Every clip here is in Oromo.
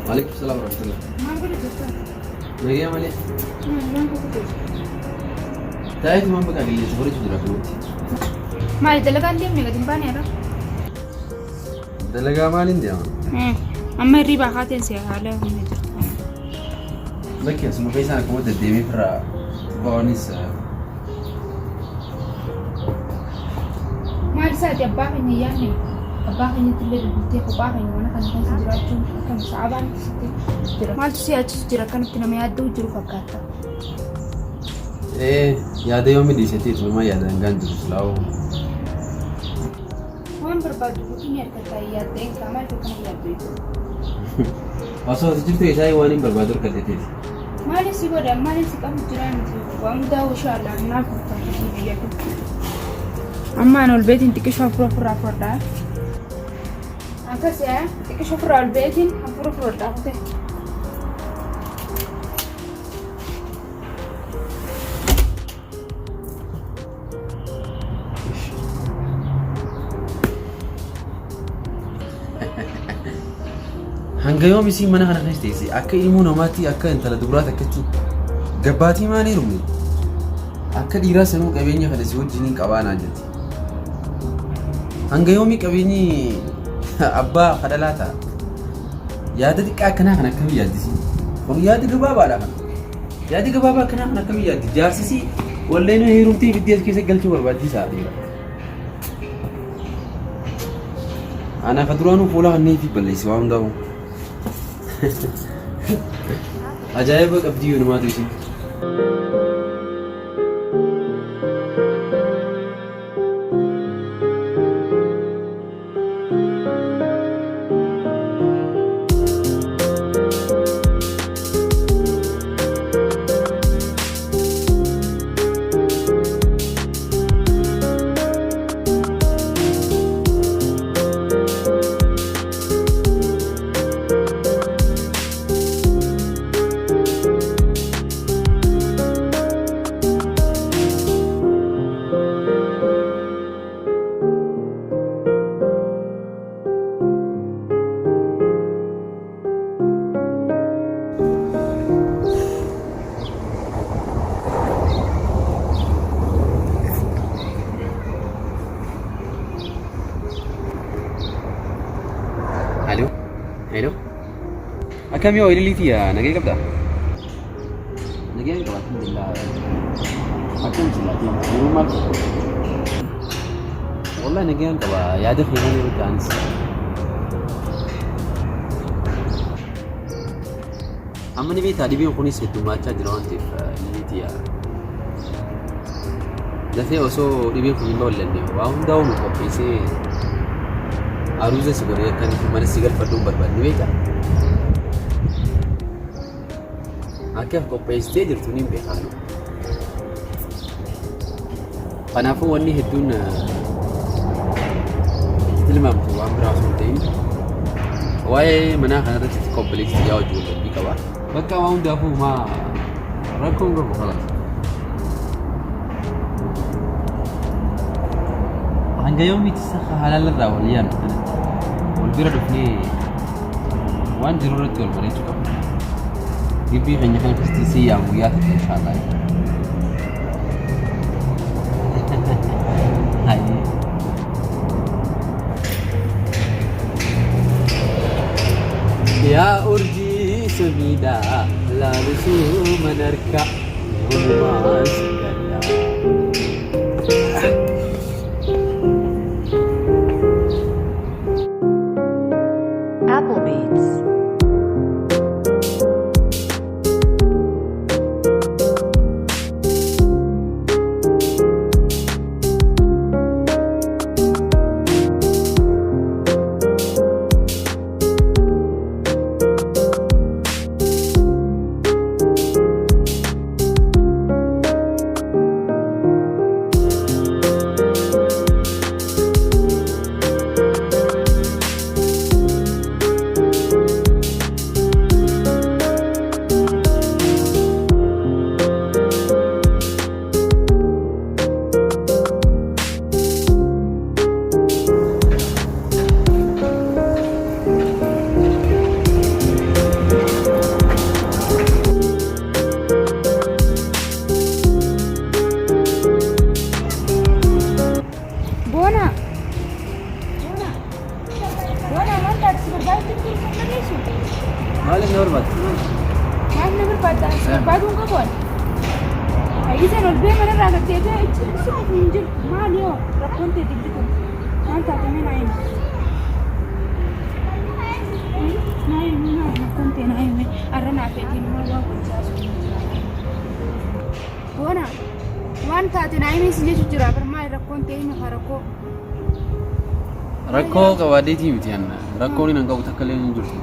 عليكم السلام ورحمة الله. ما أقول لك أستاذ. نجي عملي. ما أقول لك. تايت ما بقى قليل شغلي تدرك نوتي. ما يدلك عندي أمي قديم باني أنا. دلقا ما عندي أنا. أما الربا خاتين سيارة من هجر. لك يا سمو بيسان كمود الدمي فرا بونيس. ما رسالة أباك إني يعني أباك إني تلي ربطي أباك إني وأنا كان كان سجراجون كان صعبان سجرا ما تسيا سجرا كان بتنام يادو جرو فكاتا. إيه يا ده يومي دي ستيت ما يا ده إنجان جرو سلاو. وين بربادو بكني أركض يا ده إنك ما تكون يادو. أصلا تجيب تيجي واني بربادو كتير. ما لسه ولا ما لسه كم جيران وام ده وشاء الله ناكل تاني بيجي. أما أنا البيت أنت كشوف فرا فردا. أنت سيا كشوف فرا البيت فرا فردا هذا. hanga yoom isii mana kana keessa teessee akka ilmoo namaatti akka intala dubaraatti akkatti gabbaatii maanii rumne akka dhiiraa sanuu qabeenya kana si wajjin qabaanaa jirti. Hanga yoomii qabeenyi abbaa kadhalaa ta'a. Yaada xiqqaa akkanaa kan akkamii yaaddisi? Kun yaadi gabaabaadha kana. Yaadi gabaabaa akkanaa kan akkamii yaaddi? Jaarsisi walleen heerumtee ibiddi as keessa galchuu barbaachisaa dheera. Ana ka duraanuu fuula kanneen fi balleessi waan hundaa'u. Ajaa'iba qabdii yoo namaatu isin. Halo? Halo? Akam yo ililiti ya nagay kabda? Nagay kabda alhamdulillah. Akam silati normal. Wallahi nagay kabda yaad khayani rutans. Amma ni bita dibi khuni setu macha dirawante ililiti ya. Dafe oso dibi khuni bollenne wa hundaw mutqisi aruza sigore kan mana sigar fadum barbadi beta akaf ko peste jirtu nim be khano qanafu wani hedun tilmam tu amra suntain way mana khana rat complex ya wajul bi kawa baka wa unda fu ma rakum ro khalas hanga yomi tisakha halal rawaliyan والبيرد فني وان ضرورة والبريد كم يبي خنيا خن كستيسي يا وياك إن شاء الله هاي يا أرجي سميدا لا رسوم نركع وما سكنا Maaliif na barbaadde? Maal na barbaadda? Barbaaduun qabuun. Ayisan ol bee manarraa gaddeebi'aa jechuun sun hin jiru. Maali yoo rakkoon ta'e dibbitu maal taatame naa hime. Naa hime rakkoon ta'e naa hime har'a naaf eegiin maal waa gochaa sun. Boona waan taate naa hime si jechu jira bar maali rakkoon ta'e hime haa rakkoo. Rakkoo qabaadeetii miti anna rakkoon hin qabu takka illee hin jirtu.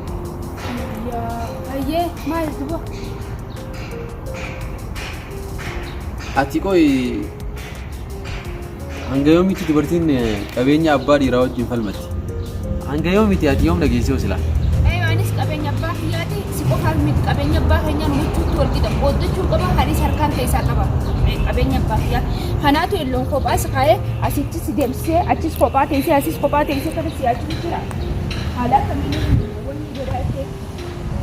Ayyee maali duba. Ati koi hanga yoomitti dubartiin qabeenya abbaa dhiiraa wajjin falmatti. Hanga yoomitti ati yoom dhageessee sila? Anis qabeenya abbaa kiyyaati si qofaaf miti qabeenya abbaa keenyaan muchuutti wal qixa qooddachuu qaba haris harkaan keessaa qaba qabeenya abbaa kiyyaa. Kanaatu illoon kophaas kaa'ee asitti si deemsisee achis kophaa teessee asis kophaa teessee kana si achitti jira. Haala kamiin wanni godhaatee.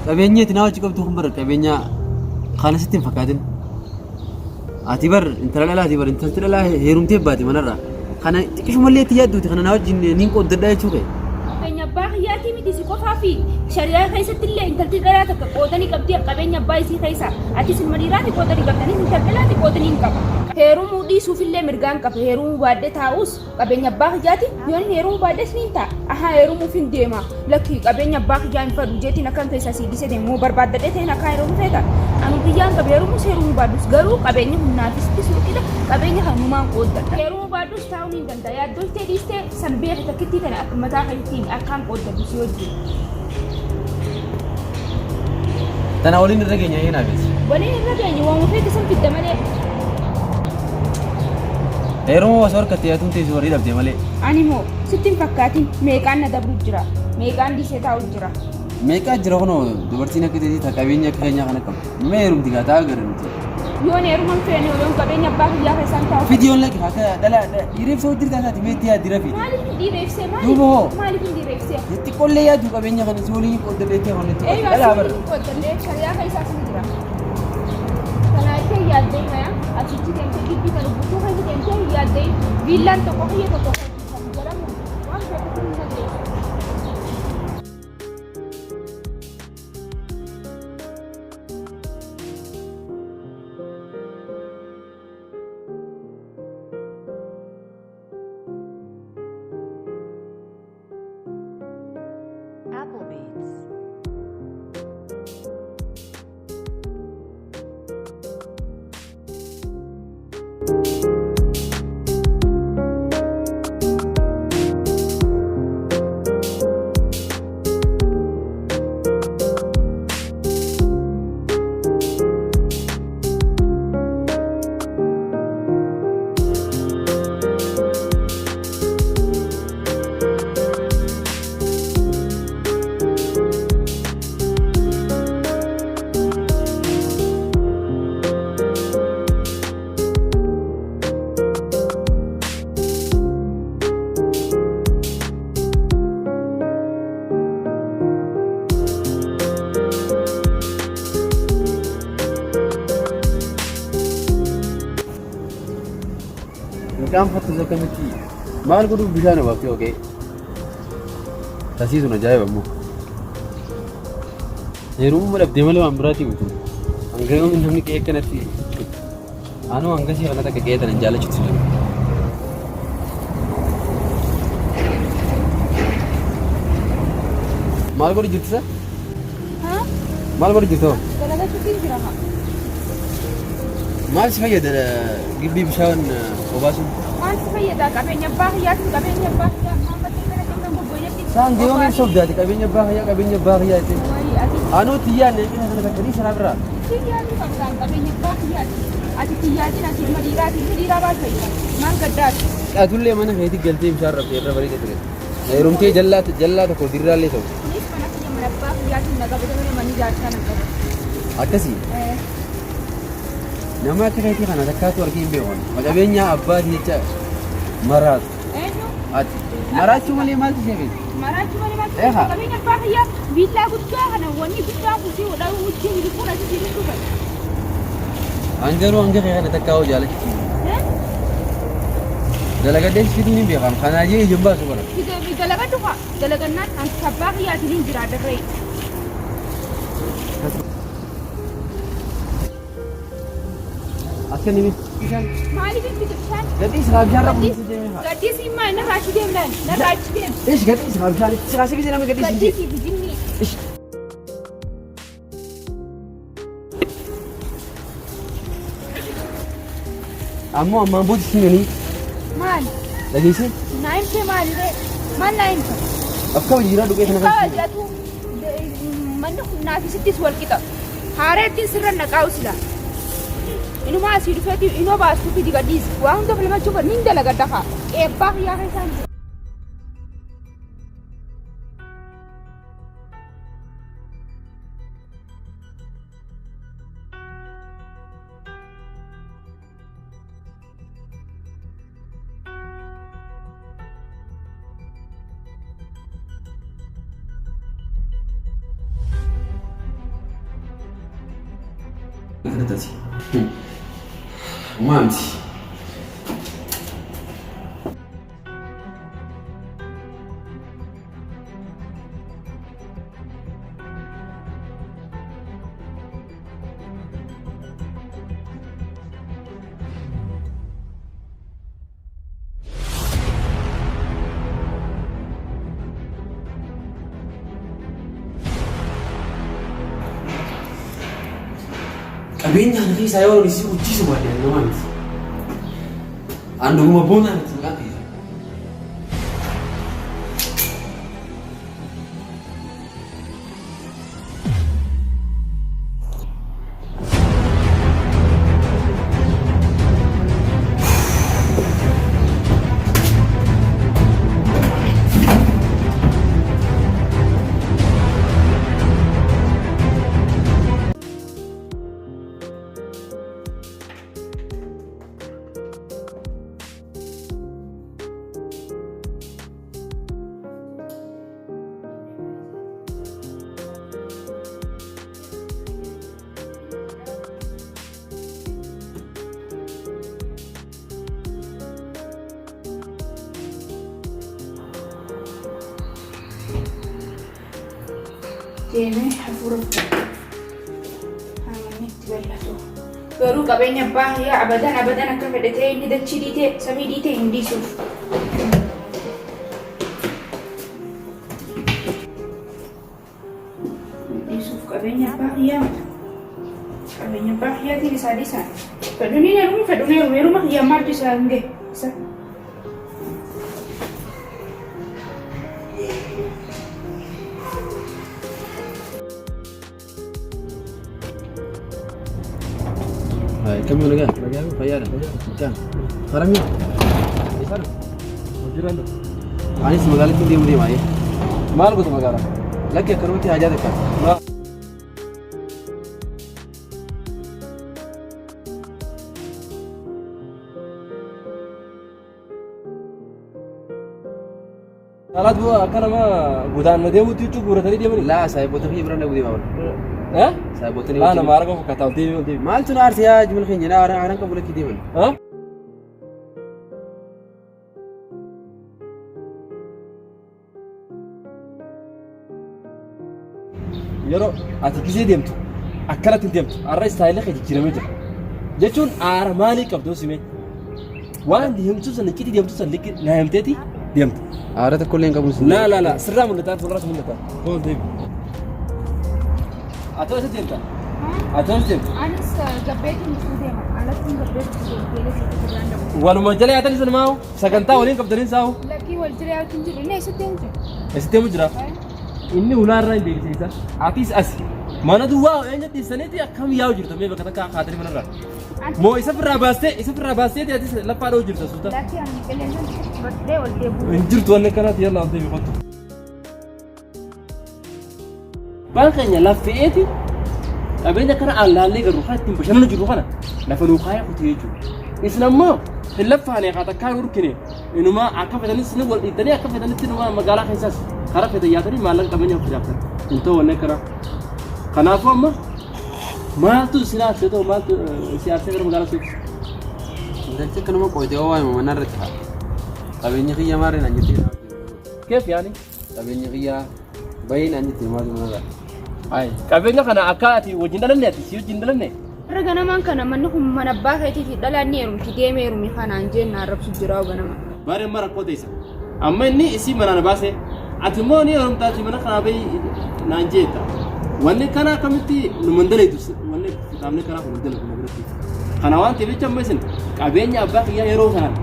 Qabeenyi itti naa wajji qabdu kun bara qabeenya kana sitti hin fakkaatin. Ati bar intala dhalaa bar intalti dhalaa heerumtee baate manarraa kana xiqqishumallee itti yaadduuti kana naa wajjin niin qooddadhaa jechuu ka'e. Qabeenya abbaa kiyyaatii miti si qofaa fi shariyaa keessatti illee intalti dhalaa takka qoodanii qabdii qabeenya abbaa isii keessa atis ilma dhiiraati qoodanii qabdanis intalti dhalaati qoodanii hin qaba. Heerumuu dhiisuuf illee mirgaan qaba heerumuu baadhee taa'us qabeenya abbaa kiyyaati yoon heerumuu baadhees ni ta'a ahaa heerumuuf hin deema lakki qabeenya abbaa kiyyaa hin fadhu jeetiin akkam keessaa si dhiisee deemu barbaaddadhee ta'in akka heerumuu feeta. Anu biyyaan qaba heerumuus heerumuu baadhus garuu qabeenya humnaafis suuqidha qabeenya hanumaan qooddadha. Heerumuu baadhus taa'uu ni danda'a yaaddoltee dhiistee san beekte takkittii kana akka mataa keetiin akkaan qooddadhu si wajjin. Tana waliin irra keenya hin haafes. Waliin irra keenya waan ofeetti san fidda malee. Heerumuu osoo harkatti yaatuun teessu warri dhabdee malee. Ani moo sitti hin fakkaatin meeqaan na dabru jira meeqaan dhiisee taa'u jira. Meeqaa jira kunoo dubartiin akka ta'e qabeenya akka keenyaa kana qabu. Mee heerumti gaa taa'aa gara nuti. Yoon heeruman feene yoon qabeenya abbaa kiyyaa keessaan taa'u. Fiidiyoon lakki akka dhala dhiireefsee hojii taataati mee itti yaaddi rafi. Maaliif dhiireefsee maaliif dhiireefsee. Itti qollee yaaddu qabeenya kana si waliin qooddabeettee wanti dhalaa bara. Qooddalee shariyaa keessaa sin jira. Kana itti yaaddee maya achitti deemtee gibbii kana guutuu kan deemtee yaaddee viillaan tokko kiyya tokko kan jedhamu waan fedhatu hin dhageessu. Kan fattu zakkamiti maal godhu bishaan baafte oke tasiisun ajaa'iba immoo heerumuu dhabdee malee waan biraati miti hanga yoom namni qe'ee kanatti anuu hangasii kana takka qe'ee tana jaalachuutti jiru. Maal godhu jirtu sa? Maal godhu jirtu? Dalagachuutti jira haa. Maal si fayyada gibbii bishaan obaasun? Maal si fayyada qabeenya abbaa kiyyaati qabeenya abbaa kiyyaa maammattee kana kennan bobbooyyetti. Saan geeyoon sobdaati qabeenya abbaa kiyyaa jettee. Anuu tiyyaan eegina sana fakkanii sana biraa. Tiyyaati fakkaan qabeenya abbaa kiyyaati. Ati tiyyaatiin ati ilma dhiiraati ilma dhiiraa baal fayyada maal gaddaati. Qaatullee mana keetii galtee bishaan rabdee irra bareeda ture. Heerumtee jallaa tokko dirraallee ta'u. Kunis mana kiyya mana abbaa kiyyaatiin naga bitamee manni jaarsaa naga. Akkasii. Nama akka keetii kana takkaatu argee hin beekan. Qabeenya abbaatii jecha maraatu. Ati maraachuu malee maaltu ishee beekti? Maraachuu malee maaltu ishee beekti? Qabeenya abbaa kiyyaa viillaa guddaa kana wanni guddaa kusii hodhaa wajjin ilkuun asii jirutu fa'i. Hangaruu hanga kee kana takkaa hoo jaalachiisi. Dalagadee fiduun hin beekamu. Kanaa jee ijin baasu bara. Dalagaddu haa dalagannaan abbaa kiyyaatiin hin jira darree. أكني مين؟ مالي بنت بشان قديش غابشان ربي قديس إما أنا راشد يملان أنا راشد يم إيش قديش غابشان تسراسي كذي لما قديش قديس بجني إيش أمو أما بود سنيني مال لقيسي نايم في مال مال نايم أفكار جيران دوكي إحنا قال جاتو من نافي ستي سوال كده حارتي سر النقاوسلا إنه ما أصير فاتي إنه باسو في دقديس وهم ده فلما تشوف مين ده لقدها إيه باق يا حسن كنتي مامتي Qabeenya ana keessa yoo isi uchisu baadiyyaa nama miti. Anduma boona miti ngati. Deemee hafuuratu hamanitti bal'atu garuu qabeenya baay'ee abadan akka fedhatee inni dachii dhiitee samii dhiitee hin dhiisuuf qabeenya baay'ee isaa dhiisan fedhuun heeruma yammaatti isaa hin geessa. كم يوم لقاه فيانا كان خرمي يسار وجرا له أنا اسمه قال لك ديم معي ما لقيت مقالة لك يا كروتي حاجاتك خلاص هو كان ما غدان ما ديمو تيجو غورتني ديمني لا سايبو تفي برنا غدي ما ها سايبوتني انا ما اعرفه كتاوتي مالتو نار يا جمل خنجي انا قبل لك ديمن ها يرو اتكزي ديمتو اكلت ديمتو الرئيس تايلك يجيرمي جر جچون ارمالي قبدو سيمي وان ديمتو سنكيتي ديمتو سنلك نايمتي ديمتو عارته كلين قبل لا سرا من لتار سرا من لتار قول ديم اتوس ديمتا اتوس ديم انا غبيت مسوديم انا كنت غبيت ولما جلي اتني سنماو سكنتا ولين قبدرين ساو لكي والجري اتنجي ليه ستيم جرا اني ولار راي بيتيسا اتيس اس ما ندوا اني سنتي كم ياو جرت مي بكتا خاطري من الرا مو يسفر راباستي دي اتيس لفادو جرت سوتا لكن انا كلين بدي ولدي انجرت وانا كانت يلا انت بيحطوا بالكنيا لفيتي أبين ذكر على اللي قالوا خاتم بشنو نجرو خنا لفنو خايا كتيجو إسلام ما اللفة هني قاعد كان وركني إنه ما عكف إذا نسنو والإنترنت عكف إذا نسنو ما مقالة خيساس خرف إذا ياتري ما لك قبني أو خلاص أنتوا ولا كرا خنافة ما تسلا شتو ما سياسة غير مقالة شيء ذلك كانوا ما قوي أوه ما نرتها قبني خيا مارين أنجتي كيف يعني قبني خيا باين أنجتي ما Ay, qabeenya kana akka ati wajjin dhalanne ati si wajjin dhalanne. Raga namaan kana manni kun mana abbaa keetiif dhalaan heerumti deemee heerumni kanaan jennaan rabsu jiraa'u ganama. Baaree mara rakkoo ta'isa. Amma inni isii manaan baase ati immoo ni heerumtaati mana kanaa bahi naan jeetta. Wanni kana akkamitti nu mandaleetu wanni qaamni kanaa kun mandaleetu na biratti. Kana waan ta'eef jecha amma isin qabeenya abbaa kiyyaa yeroo kanaan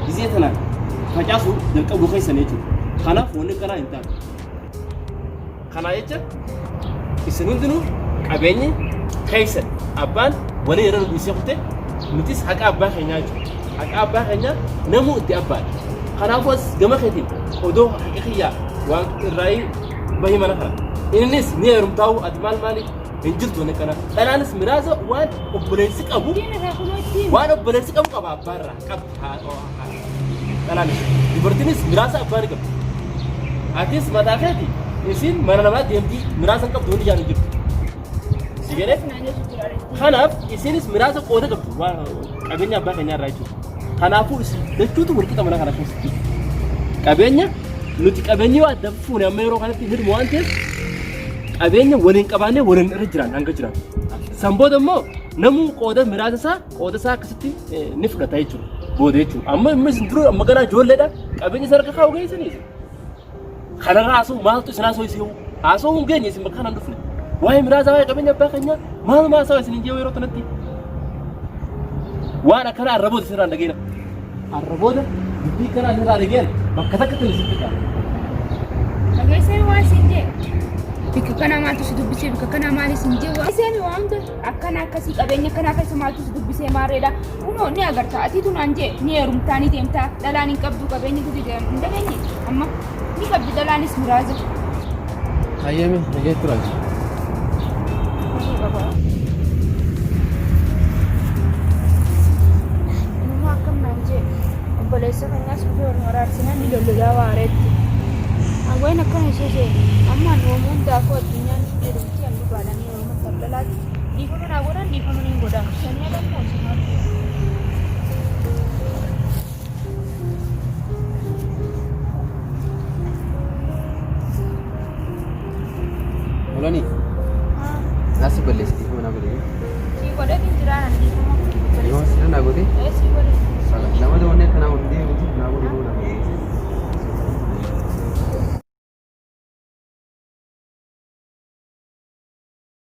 gizee tanaan facaasu jalqabu keessan jechuudha. Kanaaf wanni kanaa hin taane. Kana jecha isin hundinuu qabeenyi keessan abbaan wani yeroo dhiisee kutee nutis haqa abbaa keenyaa jechuudha. Haqa abbaa keenyaa namuu itti abbaadha. Kanaafuu as gama keetiin odoo haqa kiyyaa waan irraa bahii mana kana. Innis ni heerumtaa'u ati maaliif hin jirtu wanni kana. Dhalaanis miraasa waan obboleessi qabu waan obboleessi qabu qaba abbaarraa qabdi. Dhalaanis dubartiinis miraasa abbaa ni qabdi. Atis mataa keetii isin mana namaa deemtii miraasa qabdu hundi jaalatu jirtu. Sigere? Kanaaf isinis miraasa qooda qabdu qabeenya abbaa keenyaa irraa jechuudha. Kanaafuu isin jechuutu walqixa mana kana keessatti. Qabeenya nuti qabeenyi waa adda fuune amma yeroo kanatti hirmu waan ta'eef qabeenya waliin qabaannee waliin irra jiran hanga jiran. Sanbooda immoo namuu qooda miraasa isaa akkasitti ni fudhata jechuudha. Booda jechuudha. Amma isin dura amma ganaa ijoolleedha qabeenya isa harka kaa'u geessanii. Kana haasoo maaltu isin haasoo isii haasoo hin geenye isin bakka kanaan dhufne. Waa'ee miraasa waa'ee qabeenya abbaa keenyaa maal maasaa isin hin yeroo kanatti. Waan akkana arrabooda isin irraa dhageera. Arrabooda dubbii kanaa isin irraa dhageera bakka takkatti isin fixaa. Dhageessee waan isin jee bikka kana maaltu si dubbisee bikka kana maal isin jee waan isin waamta akkana akkasii qabeenya kanaa keessa maaltu si dubbisee maareedha. Kunoo ni agarta atiitu naan jee ni heerumtaa ni deemtaa dhalaan hin qabdu qabeenya gudi hin dhageenye amma ni qabdi dhalaanis muraasa. Hayyami nagee turan. Nama akkam naan jee obboleessa keenyaas bifee wal waraarsinaan ni lollogaa waareetti. Awwain akkana ishee amma noomu hundaafuu addunyaan jedhamti halluu baadhanii yeroo mataa dhalaatti dhiifama naa godhan dhiifama ni godhan shanii alammoo